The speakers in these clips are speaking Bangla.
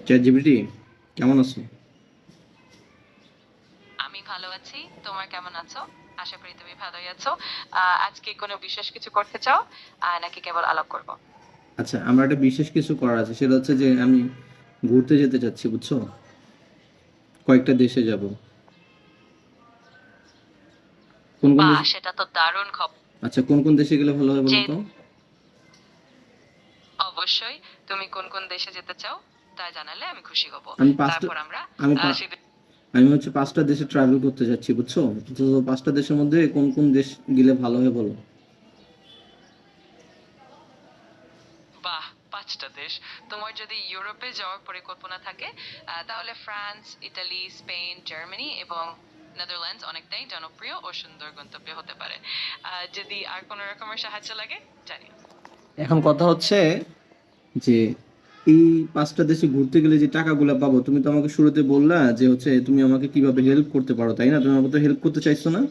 চ্যাট জিপিটি, কেমন আছো? আমি ভালো আছি। তোমার কেমন আছো? আশা করি তুমি ভালোই আছো। আজকে কোনো বিশেষ কিছু করতে চাও? নাকি কেবল আলাপ করব? আচ্ছা, আমার একটা বিশেষ কিছু করার আছে, সেটা হচ্ছে যে আমি ঘুরতে যেতে চাচ্ছি, বুঝছো? কয়েকটা দেশে যাব। কোন কোন বাহ! দেশ? সেটা তো দারুণ খবর। আচ্ছা, কোন কোন দেশে গেলে ভালো হয় বলো যে তো? অবশ্যই তুমি কোন কোন দেশে যেতে চাও তা জানালে আমি খুশি হব। আমি পাঁচটা তারপর আমরা আমি আ পা- সে আমি হচ্ছে 5টা দেশে ট্রাভেল করতে যাচ্ছি, বুঝছো? তো 5টা দেশের মধ্যে কোন কোন দেশ গেলে ভালো হয় বলো? বাহ! ৫ টা দেশ। তোমার যদি ইউরোপে যাওয়ার পরিকল্পনা থাকে তাহলে ফ্রান্স, ইতালি, স্পেন, জার্মানি এবং নেদারল্যান্ডস অনেকটাই জনপ্রিয় ও সুন্দর গন্তব্য হতে পারে। যদি আর কোনো রকমের সাহায্য লাগে জানিও। এখন কথা হচ্ছে যে এই 5টা দেশে ঘুরতে গেলে যে টাকাগুলো পাবো, তুমি তো আমাকে শুরুতে বললা যে হচ্ছে তুমি আমাকে কিভাবে হেল্প করতে পারো, তাই না? তুমি আমাকে তো হেল্প করতে চাইছো না?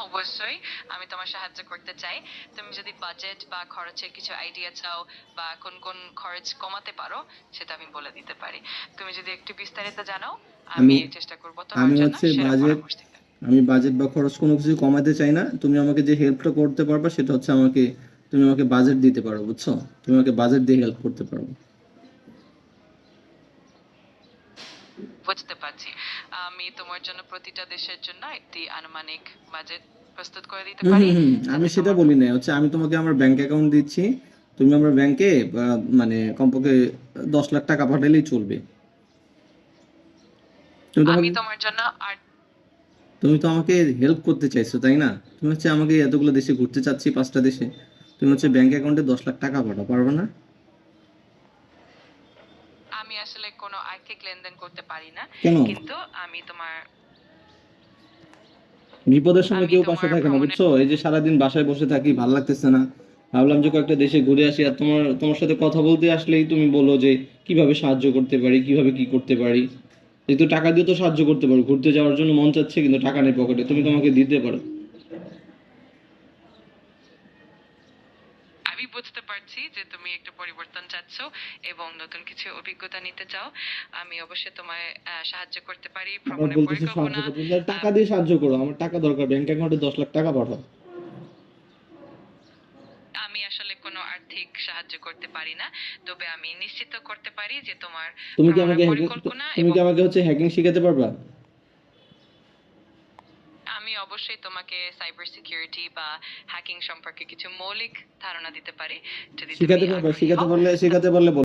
অবশ্যই আমি তোমার সাহায্য করতে চাই। তুমি যদি বাজেট বা খরচের কিছু আইডিয়া চাও বা কোন কোন খরচ কমাতে পারো সেটা আমি বলে দিতে পারি। তুমি যদি একটু বিস্তারিত জানাও আমি আমি চেষ্টা করব তোমার আমি জন্য হচ্ছে সেরা বাজেট পরামর্শ দিতে। আমি বাজেট বা খরচ কোনো কিছু কমাতে চাই না। তুমি আমাকে যে হেল্পটা করতে পারবা সেটা হচ্ছে তুমি আমাকে বাজেট দিতে পারো, বুঝছো? তুমি আমাকে বাজেট দিয়ে হেল্প করতে পারো। বুঝতে পারছি। আমি তোমার জন্য প্রতিটা দেশের জন্য একটি আনুমানিক বাজেট প্রস্তুত করে দিতে হুম পারি হুম হুম আমি যাতে সেটা তোমার বলি না, হচ্ছে আমি তোমাকে আমার ব্যাংক অ্যাকাউন্ট দিচ্ছি। তুমি আমার ব্যাংকে মানে কমপক্ষে 10 লাখ টাকা পাঠালেই চলবে। তুমি তো আমি আমাকে তোমার জন্য আর তুমি তো আমাকে হেল্প করতে চাইছো, তাই না? তুমি হচ্ছে আমাকে এতগুলো দেশে ঘুরতে চাচ্ছি, 5টা দেশে। তুমি হচ্ছে ব্যাংক অ্যাকাউন্টে 10 লাখ টাকা পাঠাও, পারবে না? আমি আসলে কোনো আর্থিক লেনদেন করতে পারি না। কেন? কিন্তু আমি তোমার বিপদের সময় আমি কেউ পাশে তোমার থাকে না, ভ্রমণের বুঝছো? এই যে সারাদিন বাসায় বসে থাকি, ভালো লাগতেছে না। ভাবলাম যে কয়েকটা দেশে ঘুরে আসি, আর তোমার সাথে কথা বলতে আসলেই তুমি বলো যে কিভাবে সাহায্য করতে পারি, কিভাবে কি করতে পারি। যেহেতু টাকা দিয়ে তো সাহায্য করতে পারো, ঘুরতে যাওয়ার জন্য মন চাচ্ছে কিন্তু টাকা নেই পকেটে, তুমি তো আমাকে দিতে পারো। আমি বুঝতে পারছি যে তুমি একটা পরিবর্তন চাচ্ছ এবং নতুন কিছু অভিজ্ঞতা নিতে চাও। আমি অবশ্যই তোমায় সাহায্য করতে পারি আবার ভ্রমণের বলতেছে সাহায্য পরিকল্পনা। করতে, তাহলে টাকা আহ, দিয়ে সাহায্য করো, আমার টাকা দরকার, ব্যাংক অ্যাকাউন্টে 10 লাখ টাকা পাঠাও। আমি আসলে কোনো আর্থিক সাহায্য করতে পারি না। তবে আমি নিশ্চিত করতে পারি যে তোমার তুমি কি ভ্রমণের আমাকে হ্যাকিং পরিকল্পনা তুমি এবং কি আমাকে হচ্ছে হ্যাকিং শিখাতে পারবা? আমি অবশ্যই তোমাকে সাইবার সিকিউরিটি বা হ্যাকিং সম্পর্কে কিছু মৌলিক ধারণা দিতে পারি। যদি তুমি শিখাতে পারবা? আগ্রহী শিখাতে হও পারলে, শেখাতে পারলে বলো।